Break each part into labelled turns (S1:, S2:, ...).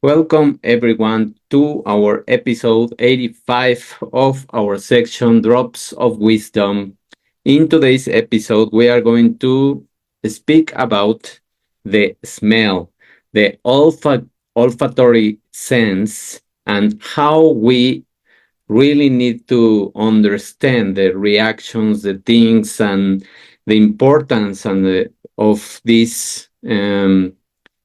S1: Welcome everyone to our episode 85 of our section Drops of Wisdom. In today's episode, we are going to speak about the smell, the olfactory sense, and how we really need to understand the reactions, the things, and the importance of this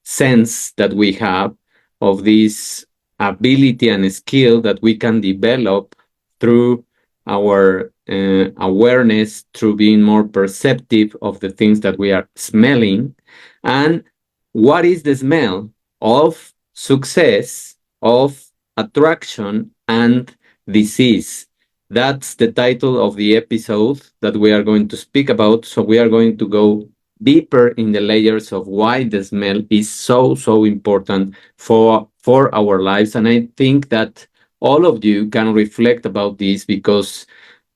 S1: sense that we have, of this ability and skill that we can develop through our awareness, through being more perceptive of the things that we are smelling. And what is the smell of success, of attraction, and disease? That's the title of the episode that we are going to speak about. So we are going to go deeper in the layers of why the smell is so important for our lives. And I think that all of you can reflect about this because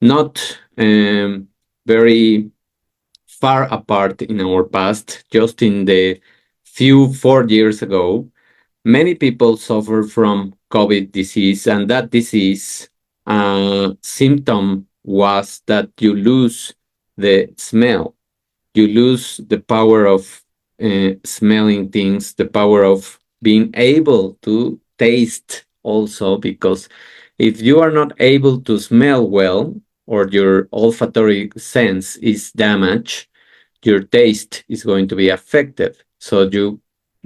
S1: not very far apart in our past, just in the few 4 years ago, many people suffer from COVID disease, and that disease symptom was that you lose the smell, you lose the power of smelling things, the power of being able to taste also, because if you are not able to smell well, or your olfactory sense is damaged, your taste is going to be affected. So you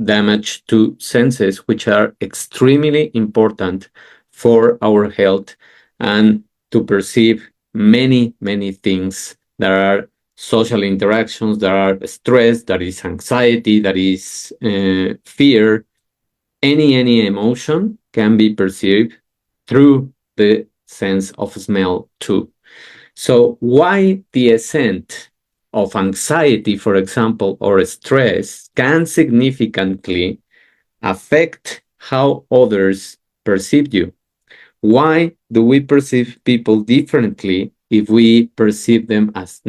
S1: damage two senses, which are extremely important for our health and to perceive many things. There are social interactions, there are stress, there is anxiety, there is fear. Any emotion can be perceived through the sense of smell too. So why the ascent of anxiety, for example, or stress can significantly affect how others perceive you? Why do we perceive people differently if we perceive them as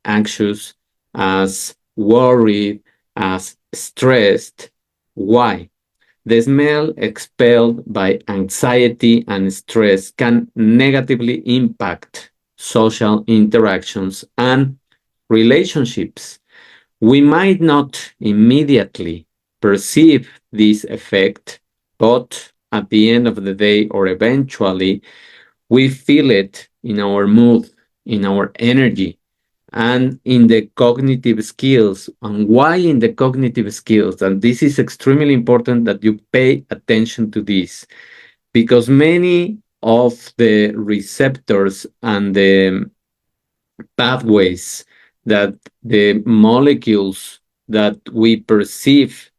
S1: anxious, as worried, as stressed? Why? The smell expelled by anxiety and stress can negatively impact social interactions and relationships. We might not immediately perceive this effect, but at the end of the day, or eventually, we feel it in our mood, in our energy, and in the cognitive skills. And why in the cognitive skills? And this is extremely important that you pay attention to this, because many of the receptors and the pathways, that the molecules that we perceive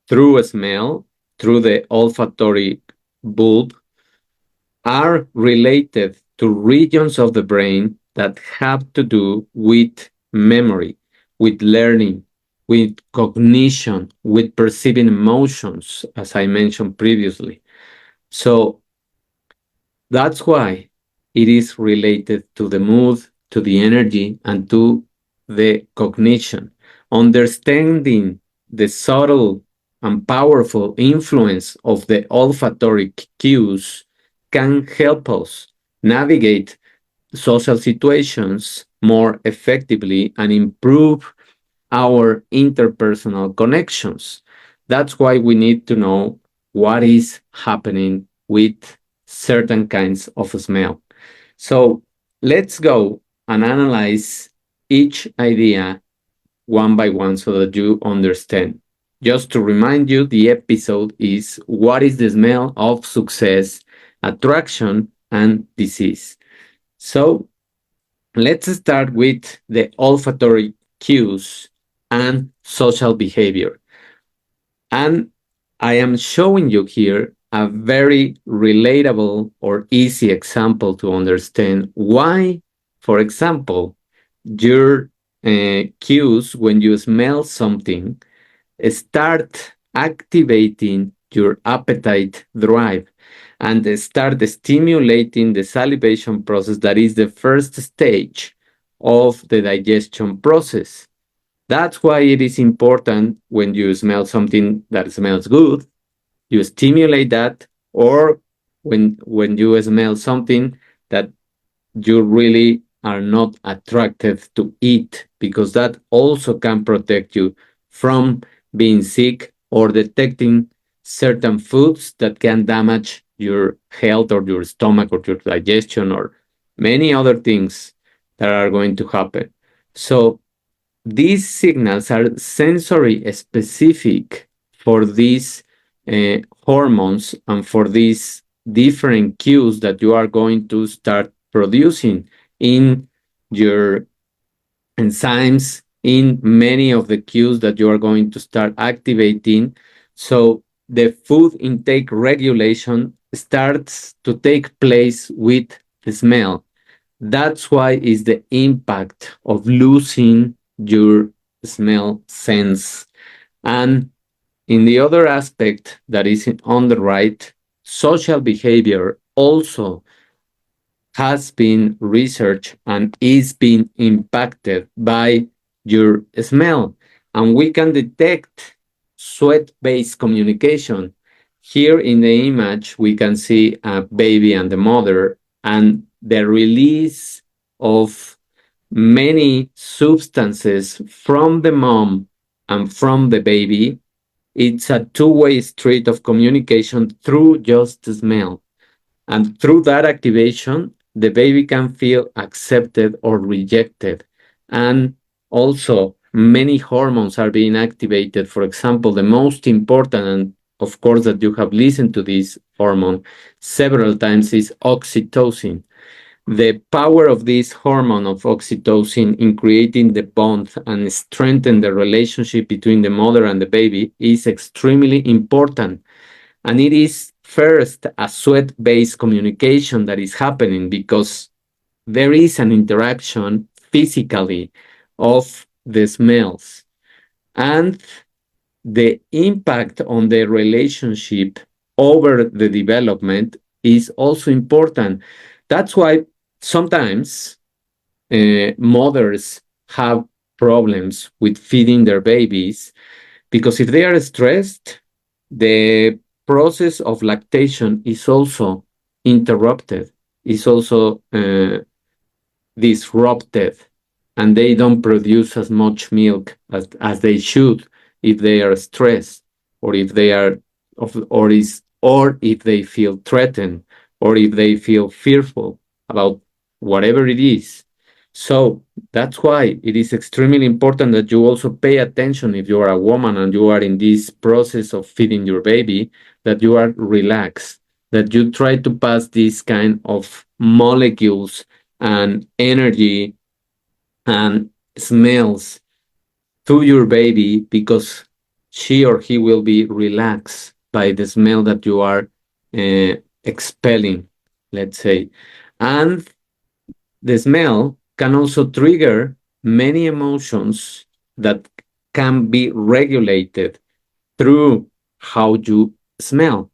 S1: through a smell, through the olfactory bulb, are related to regions of the brain that have to do with memory, with learning, with cognition, with perceiving emotions, as I mentioned previously. So that's why it is related to the mood, to the energy, and to the cognition. Understanding the subtle and powerful influence of the olfactory cues can help us navigate social situations more effectively and improve our interpersonal connections. That's why we need to know what is happening with certain kinds of smell. So let's go and analyze each idea one by one so that you understand. Just to remind you, the episode is what is the smell of success, attraction, and disease. So let's start with the olfactory cues and social behavior. And I am showing you here a very relatable or easy example to understand why, for example, your cues when you smell something start activating your appetite drive and start stimulating the salivation process, that is the first stage of the digestion process. That's why it is important when you smell something that smells good, you stimulate that, or when you smell something that you really are not attracted to eat, because that also can protect you from being sick or detecting certain foods that can damage your health or your stomach or your digestion or many other things that are going to happen. So these signals are sensory specific for these hormones and for these different cues that you are going to start producing in your enzymes, in many of the cues that you are going to start activating. So the food intake regulation starts to take place with the smell. That's why is the impact of losing your smell sense. And in the other aspect that is on the right, social behavior also has been researched and is being impacted by your smell. And we can detect sweat-based communication. Here in the image, we can see a baby and the mother, and the release of many substances from the mom and from the baby. It's a two-way street of communication through just smell. And through that activation, the baby can feel accepted or rejected. And also, many hormones are being activated. For example, the most important, and of course, that you have listened to this hormone several times, is oxytocin. The power of this hormone of oxytocin in creating the bond and strengthen the relationship between the mother and the baby is extremely important. And it is first a sweat-based communication that is happening because there is an interaction physically of the smells. And the impact on the relationship over the development is also important. That's why sometimes mothers have problems with feeding their babies, because if they are stressed, the process of lactation is also interrupted, is also disrupted, and they don't produce as much milk as they should if they are stressed, or if they are or if they feel threatened, or if they feel fearful about whatever it is. So that's why it is extremely important that you also pay attention if you are a woman and you are in this process of feeding your baby, that you are relaxed, that you try to pass these kind of molecules and energy and smells to your baby, because she or he will be relaxed by the smell that you are expelling, let's say. And the smell can also trigger many emotions that can be regulated through how you smell.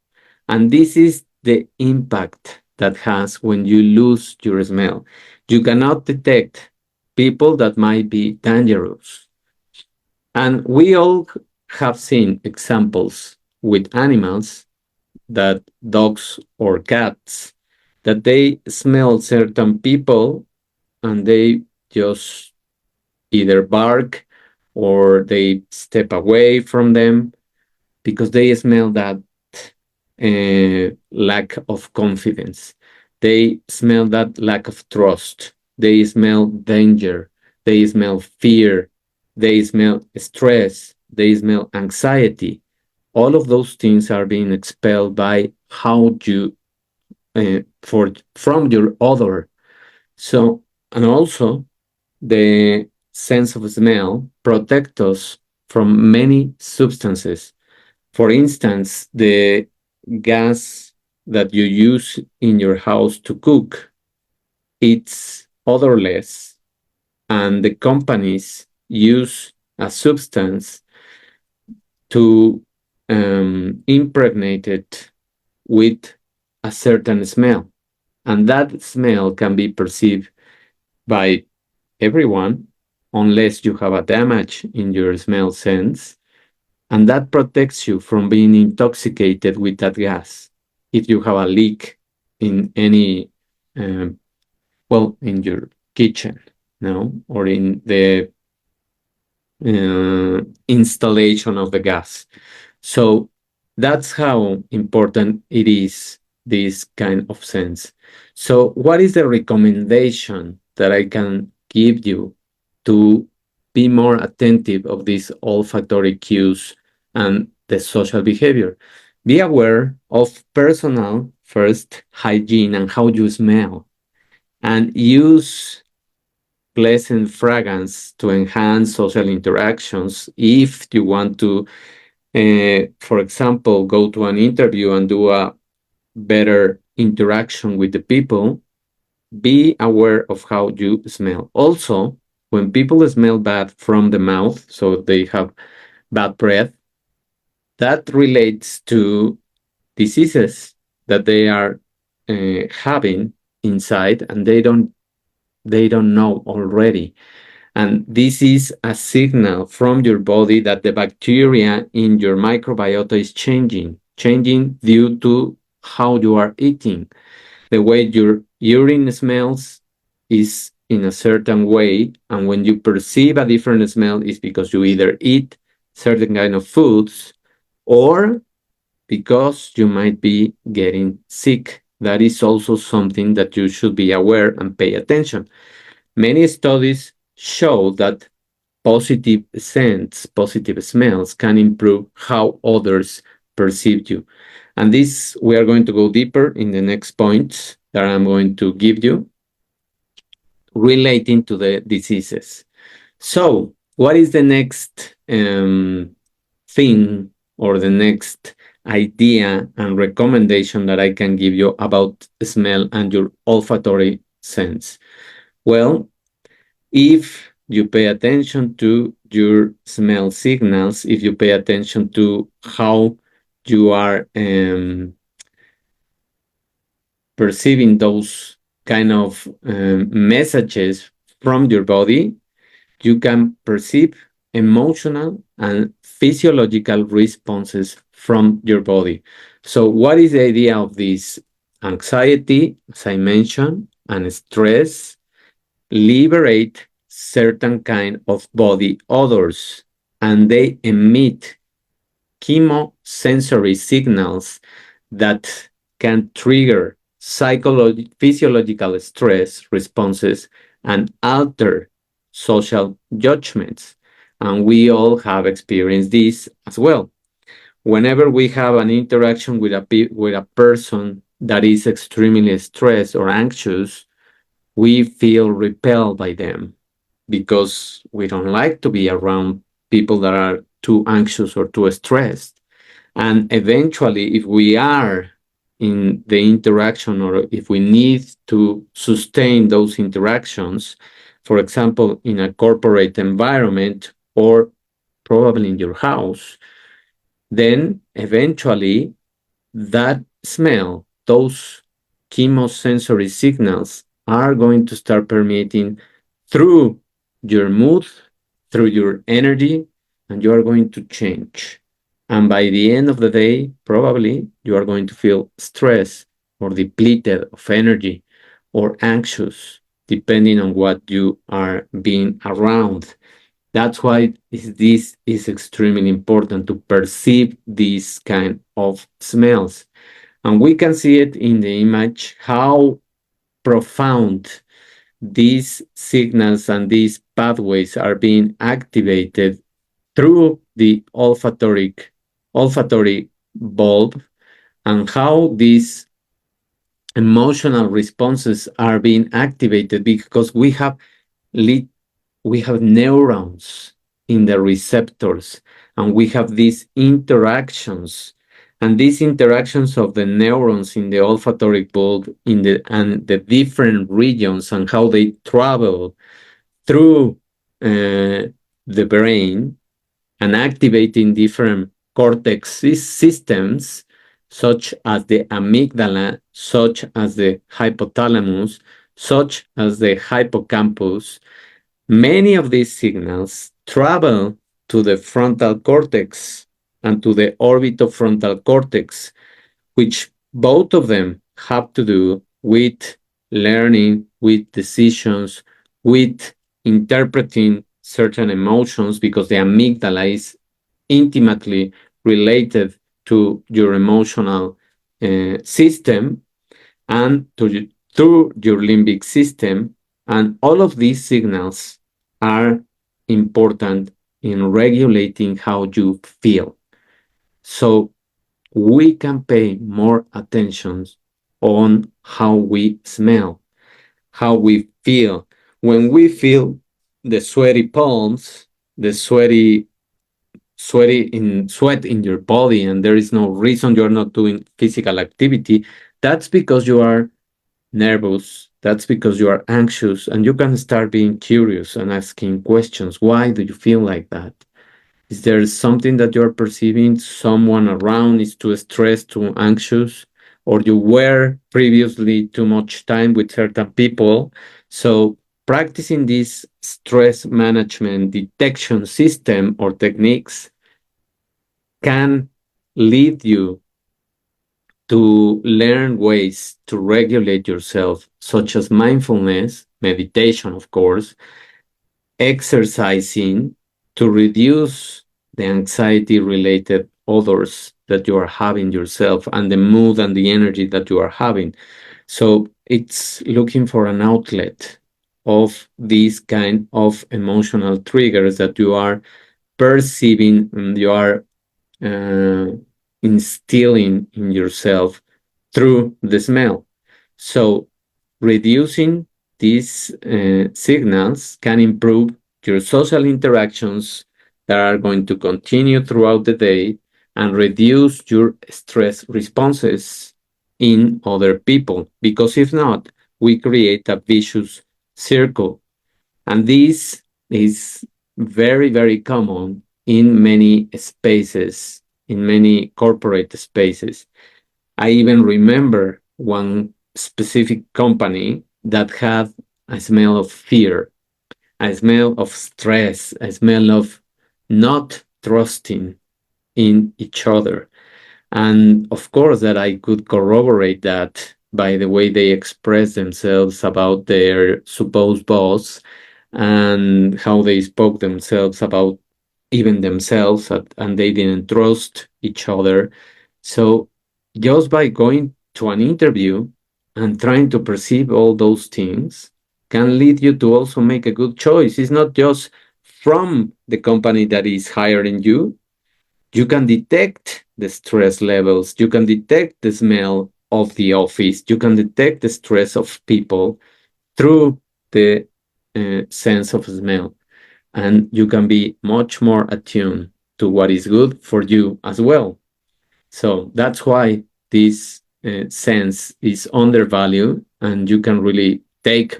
S1: And this is the impact that has when you lose your smell. You cannot detect people that might be dangerous. And we all have seen examples with animals, that dogs or cats, that they smell certain people and they just either bark or they step away from them because they smell that lack of confidence. They smell that lack of trust. They smell danger. They smell fear. They smell stress. They smell anxiety. All of those things are being expelled by how you from your odor. So, and also the sense of smell protect us from many substances. For instance, the gas that you use in your house to cook, it's odorless, and the companies use a substance to impregnate it with a certain smell. And that smell can be perceived by everyone unless you have a damage in your smell sense. and that protects you from being intoxicated with that gas. If you have a leak in any, um, well, in your kitchen, no, or in the installation of the gas. So that's how important it is, this kind of sense. So, what is the recommendation that I can give you to be more attentive of these olfactory cues and the social behavior? Be aware of personal first hygiene and how you smell, and use pleasant fragrance to enhance social interactions. If you want to, for example, go to an interview and do a better interaction with the people, be aware of how you smell. Also, when people smell bad from the mouth, so they have bad breath, that relates to diseases that they are having inside, and they don't know already. And this is a signal from your body that the bacteria in your microbiota is changing due to how you are eating. The way your urine smells is in a certain way, and when you perceive a different smell, is because you either eat certain kind of foods or because you might be getting sick. That is also something that you should be aware and pay attention. Many studies show that positive scents, positive smells can improve how others perceive you. And this, we are going to go deeper in the next points that I'm going to give you relating to the diseases. So, what is the next thing or the next idea and recommendation that I can give you about smell and your olfactory sense? Well, if you pay attention to your smell signals, if you pay attention to how you are perceiving those kind of messages from your body, you can perceive emotional and physiological responses from your body. So, what is the idea of this? Anxiety, as I mentioned, and stress liberate certain kind of body odors, and they emit chemosensory signals that can trigger physiological stress responses and alter social judgments. And we all have experienced this as well. Whenever we have an interaction with a person that is extremely stressed or anxious, we feel repelled by them because we don't like to be around people that are too anxious or too stressed. And eventually, if we are in the interaction or if we need to sustain those interactions, for example, in a corporate environment or probably in your house, then eventually that smell, those chemosensory signals are going to start permeating through your mood, through your energy, and you are going to change. And by the end of the day, probably you are going to feel stressed or depleted of energy or anxious, depending on what you are being around. That's why this is extremely important to perceive these kind of smells. And we can see it in the image how profound these signals and these pathways are being activated through the olfactory bulb, and how these emotional responses are being activated because lit we have neurons in the receptors, and we have these interactions, and these interactions of the neurons in the olfactory bulb and the different regions and how they travel through the brain and activating different cortex systems such as the amygdala, such as the hypothalamus, such as the hippocampus. Many of these signals travel to the frontal cortex, and to the orbitofrontal cortex, which both of them have to do with learning, with decisions, with interpreting certain emotions, because the amygdala is intimately related to your emotional system and through your limbic system. And all of these signals are important in regulating how you feel. So we can pay more attention on how we smell, how we feel. When we feel the sweaty palms, the sweat in your body, and there is no reason you're not doing physical activity, that's because you are nervous, that's because you are anxious, and you can start being curious and asking questions. Why do you feel like that? Is there something that you're perceiving? Someone around is too stressed, too anxious, or you were previously too much time with certain people? So, practicing this stress management detection system or techniques can lead you to learn ways to regulate yourself, such as mindfulness, meditation, of course, exercising to reduce the anxiety related odors that you are having yourself and the mood and the energy that you are having. So it's looking for an outlet of these kind of emotional triggers that you are perceiving and you are uh, instilling in yourself through the smell. So, reducing these signals can improve your social interactions that are going to continue throughout the day and reduce your stress responses in other people. Because if not, we create a vicious circle. And this is very, very common in many spaces, in many corporate spaces. I even remember one specific company that had a smell of fear, a smell of stress, a smell of not trusting in each other. And of course, that I could corroborate that by the way they express themselves about their supposed boss and how they spoke themselves about even themselves, and they didn't trust each other. So just by going to an interview and trying to perceive all those things can lead you to also make a good choice. It's not just from the company that is hiring you. You can detect the stress levels, you can detect the smell of the office, you can detect the stress of people through the sense of smell, and you can be much more attuned to what is good for you as well. So that's why this sense is undervalued, and you can really take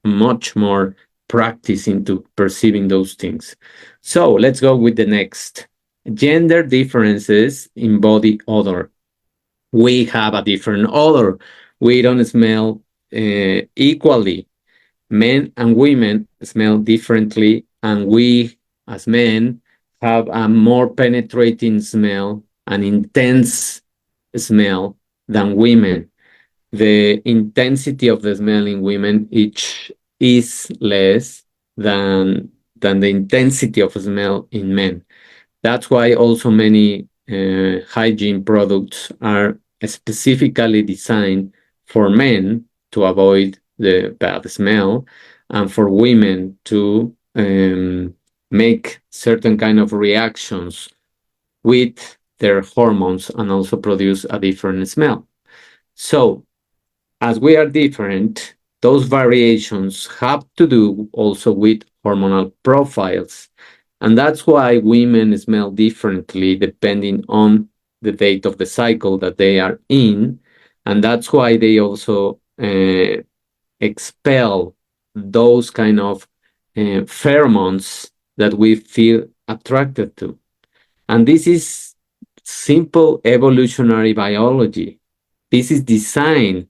S1: much more practice into perceiving those things. So let's go with the next. Gender differences in body odor. We have a different odor. We don't smell equally. Men and women smell differently, and we as men have a more penetrating smell, an intense smell than women. The intensity of the smell in women each is less than the intensity of smell in men. That's why also many hygiene products are specifically designed for men to avoid the bad smell, and for women to make certain kind of reactions with their hormones and also produce a different smell. So as we are different, those variations have to do also with hormonal profiles. And that's why women smell differently depending on the date of the cycle that they are in. And that's why they also expel those kind of pheromones that we feel attracted to. And this is simple evolutionary biology. This is designed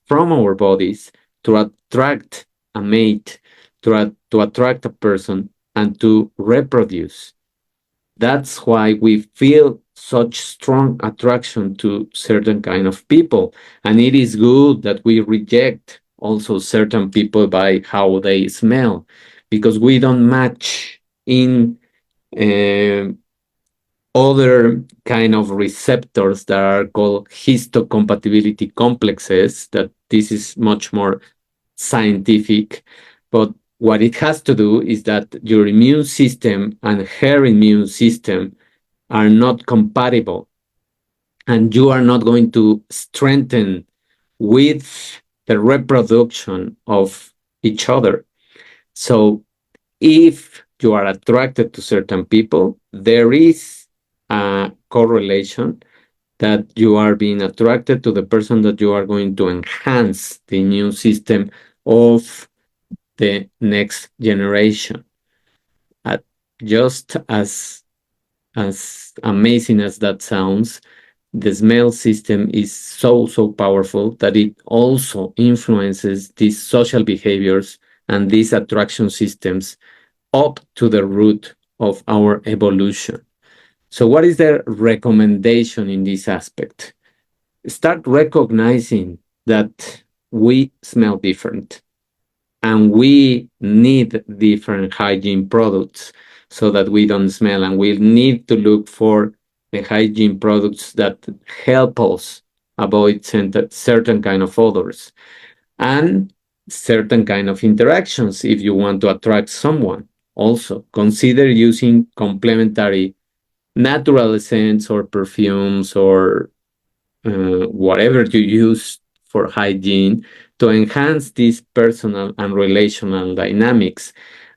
S1: from our bodies to attract a mate, to attract a person, and to reproduce. That's why we feel such strong attraction to certain kind of people. And it is good that we reject also certain people by how they smell, because we don't match in uh, other kind of receptors that are called histocompatibility complexes, that this is much more scientific. But what it has to do is that your immune system and her immune system are not compatible, and you are not going to strengthen with the reproduction of each other. So if you are attracted to certain people, there is a correlation that you are being attracted to the person that you are going to enhance the immune system of the next generation. Uh, just as amazing as that sounds, the smell system is so powerful that it also influences these social behaviors and these attraction systems up to the root of our evolution. So, what is the recommendation in this aspect? Start recognizing that we smell different and we need different hygiene products so that we don't smell, and we need to look for the hygiene products that help us avoid certain kind of odors and certain kind of interactions. If you want to attract someone, also consider using complementary natural scents or perfumes or whatever you use for hygiene to enhance these personal and relational dynamics.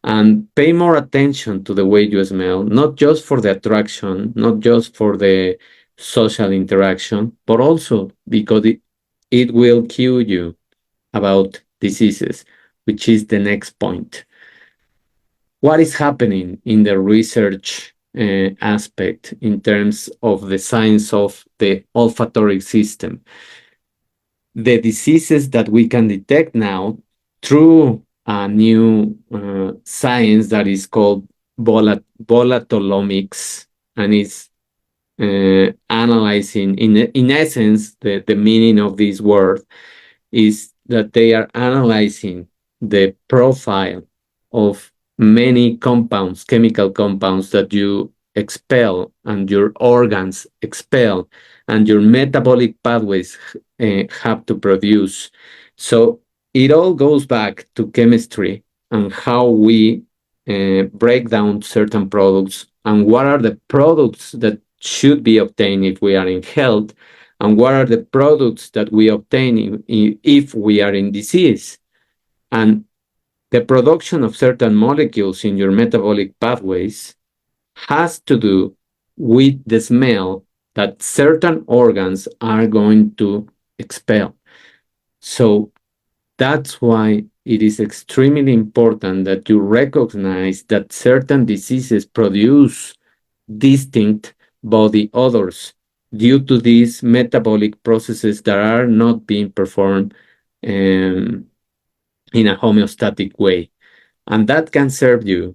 S1: And pay more attention to the way you smell, not just for the attraction, not just for the social interaction, but also because it will cue you about diseases, which is the next point. What is happening in the research aspect in terms of the science of the olfactory system? The diseases that we can detect now through a new science that is called volatolomics, and is analyzing, in essence, the meaning of this word is that they are analyzing the profile of many compounds, chemical compounds that you expel and your organs expel and your metabolic pathways have to produce. So it all goes back to chemistry and how we break down certain products, and what are the products that should be obtained if we are in health, and what are the products that we obtain if we are in disease. And the production of certain molecules in your metabolic pathways has to do with the smell that certain organs are going to expel. So that's why it is extremely important that you recognize that certain diseases produce distinct body odors due to these metabolic processes that are not being performed um, in a homeostatic way. And that can serve you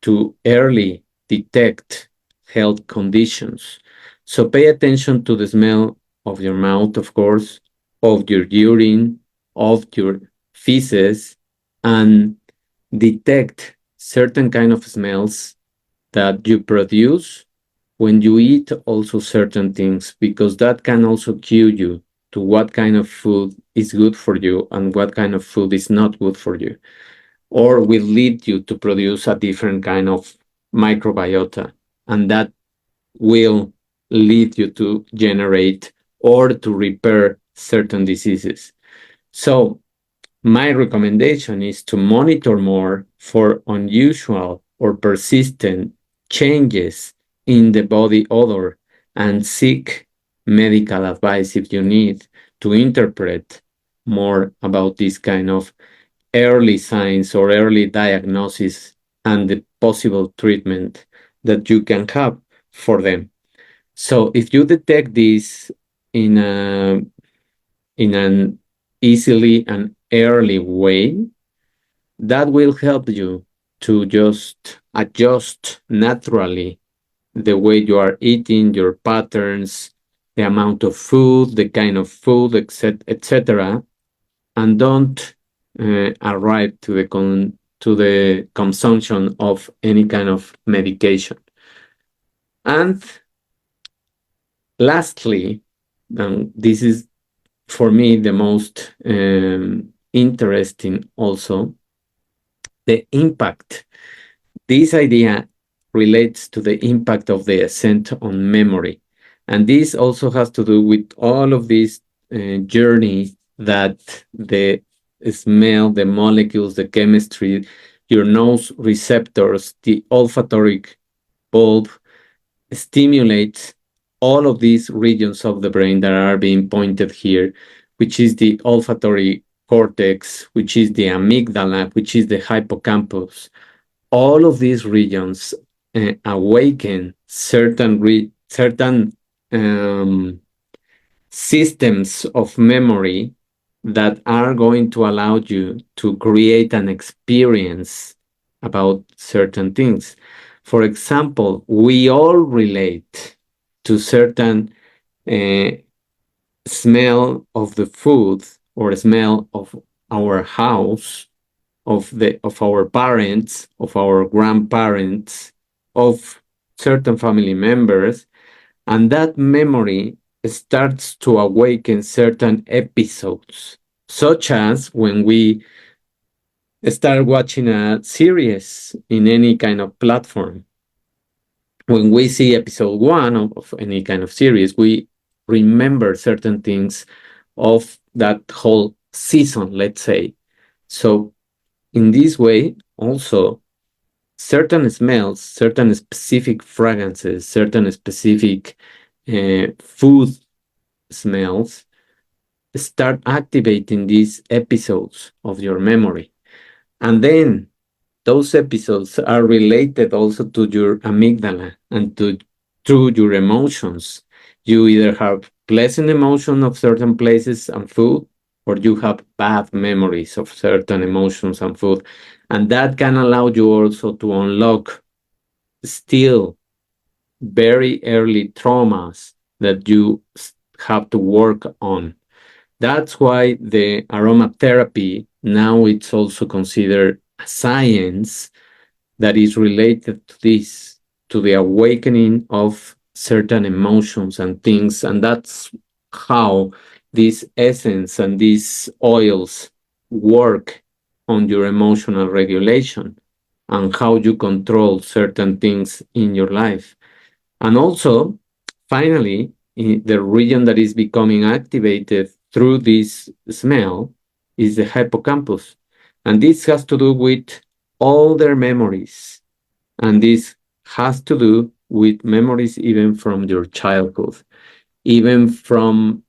S1: to early detect health conditions. So pay attention to the smell of your mouth, of course, of your urine, of your feces, and detect certain kind of smells that you produce when you eat also certain things, because that can also cue you to what kind of food is good for you and what kind of food is not good for you, or will lead you to produce a different kind of microbiota, and that will lead you to generate or to repair certain diseases. So my recommendation is to monitor more for unusual or persistent changes in the body odor and seek medical advice if you need to interpret more about this kind of early signs or early diagnosis and the possible treatment that you can have for them. So if you detect this in a in an easily and early way, that will help you to just adjust naturally the way you are eating, your patterns, the amount of food, the kind of food, etc., and don't arrive to the consumption of any kind of medication. And lastly, this is for me the most interesting also, the impact. This idea relates to the impact of the ascent on memory. And this also has to do with all of this journey that the smell, the molecules, the chemistry, your nose receptors, the olfactory bulb stimulates all of these regions of the brain that are being pointed here, which is the olfactory cortex, which is the amygdala, which is the hippocampus. All of these regions awaken certain systems of memory that are going to allow you to create an experience about certain things. For example, we all relate to certain uh, smell of the food or smell of our house, of our parents, of our grandparents, of certain family members, and that memory starts to awaken certain episodes, such as when we start watching a series in any kind of platform. When we see episode one of any kind of series, we remember certain things of that whole season, let's say. So, in this way, also, certain smells, certain specific fragrances, certain specific food smells start activating these episodes of your memory. And then those episodes are related also to your amygdala and to your emotions. You either have pleasant emotion of certain places and food, or you have bad memories of certain emotions and food. And that can allow you also to unlock still very early traumas that you have to work on. That's why the aromatherapy now it's also considered a science that is related to this, to the awakening of certain emotions and things. And that's how this essence and these oils work on your emotional regulation and how you control certain things in your life. And also, finally, the region that is becoming activated through this smell is the hippocampus. And this has to do with all their memories. And this has to do with memories even from your childhood, even from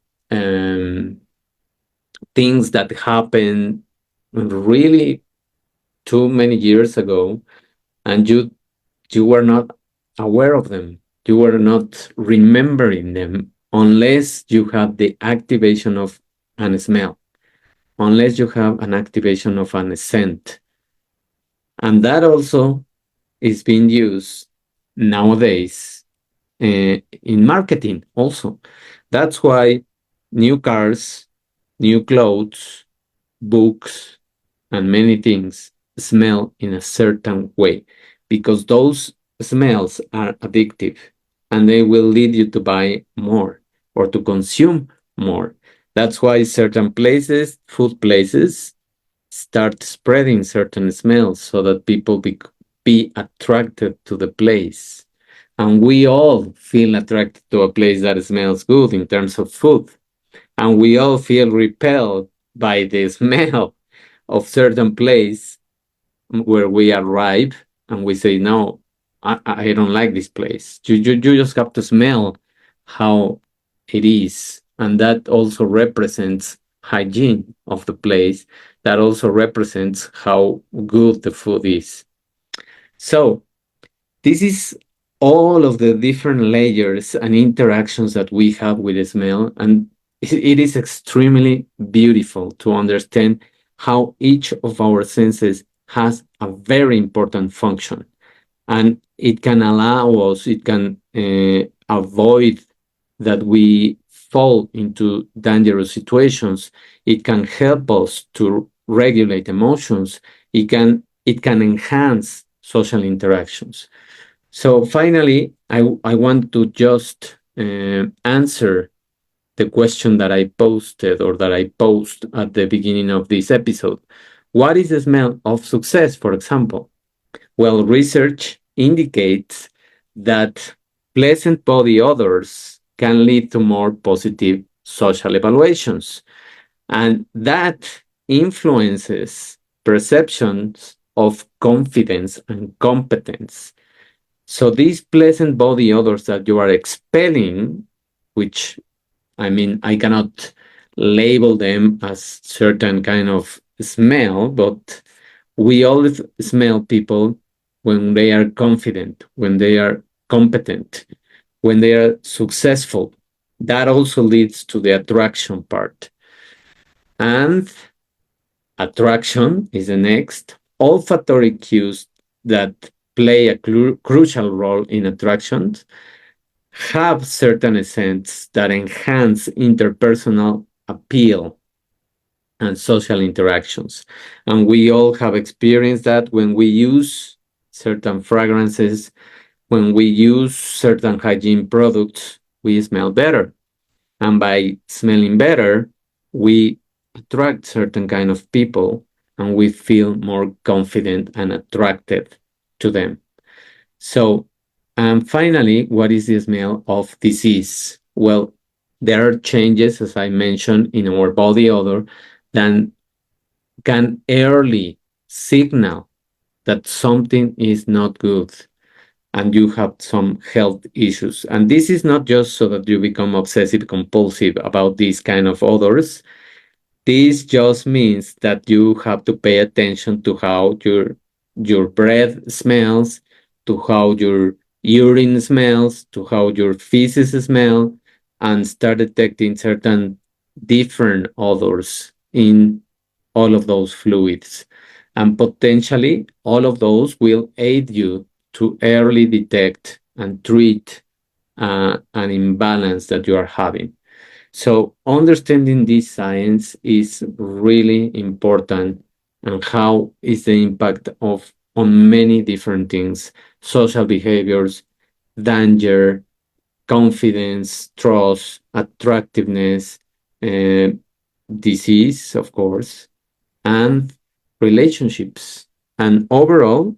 S1: things that happened really too many years ago, and you were not aware of them. You were not remembering them unless you have the activation of an smell, unless you have an activation of an scent. And that also is being used nowadays in marketing also. That's why new cars, new clothes, books, and many things smell in a certain way because those smells are addictive and they will lead you to buy more or to consume more. That's why certain places, food places, start spreading certain smells so that people be attracted to the place. And we all feel attracted to a place that smells good in terms of food. And we all feel repelled by the smell of certain place where we arrive and we say, no, I don't like this place. You just have to smell how it is. And that also represents hygiene of the place. That also represents how good the food is. So this is all of the different layers and interactions that we have with the smell. And it is extremely beautiful to understand how each of our senses has a very important function. And it can allow us, it can avoid that we fall into dangerous situations. It can help us to regulate emotions. It can enhance social interactions. So finally, I want to just answer the question that I posted or that I posed at the beginning of this episode. What is the smell of success, for example? Well, research indicates that pleasant body odors can lead to more positive social evaluations, and that influences perceptions of confidence and competence. So these pleasant body odors that you are expelling, which I mean, I cannot label them as certain kind of smell, but we all smell people when they are confident, when they are competent, when they are successful. That also leads to the attraction part. And attraction is the next. Olfactory cues that play a crucial role in attractions have certain scents that enhance interpersonal appeal and social interactions. And we all have experienced that when we use certain fragrances, when we use certain hygiene products, we smell better. And by smelling better, we attract certain kind of people and we feel more confident and attracted to them. So, and finally, what is the smell of disease? Well, there are changes, as I mentioned, in our body odor that can early signal that something is not good and you have some health issues. And this is not just so that you become obsessive compulsive about these kind of odors. This just means that you have to pay attention to how your breath smells, to how your urine smells, to how your feces smell, and start detecting certain different odors in all of those fluids. And potentially, all of those will aid you to early detect and treat an imbalance that you are having. So understanding this science is really important, and how is the impact of on many different things: social behaviors, danger, confidence, trust, attractiveness, uh, disease, of course, and relationships, and overall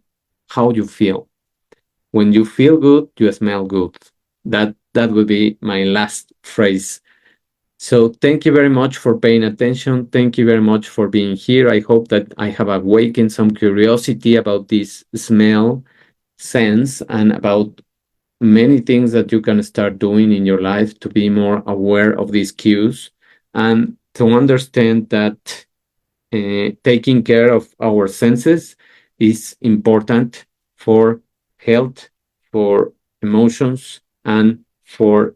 S1: how you feel. When you feel good, you smell good. That would be my last phrase. So thank you very much for paying attention. Thank you very much for being here. I hope that I have awakened some curiosity about this smell sense and about many things that you can start doing in your life to be more aware of these cues and to understand that taking care of our senses is important for health, for emotions, and for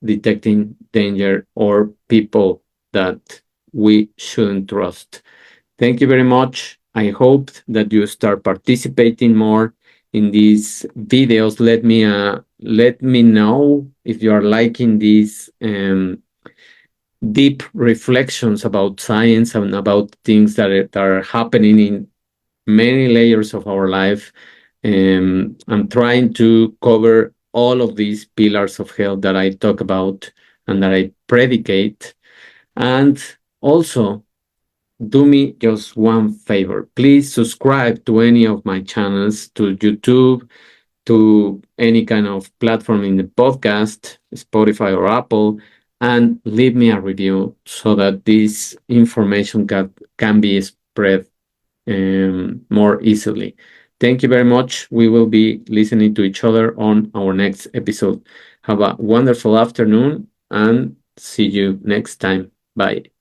S1: detecting danger or people that we shouldn't trust. Thank you very much. I hope that you start participating more in these videos. Let me know if you are liking these deep reflections about science and about things that are happening in many layers of our life. I'm trying to cover all of these pillars of health that I talk about and that I predicate. And also, do me just one favor. Please subscribe to any of my channels, to YouTube, to any kind of platform in the podcast, Spotify or Apple, and leave me a review so that this information can be spread more easily. Thank you very much. We will be listening to each other on our next episode. Have a wonderful afternoon and see you next time. Bye.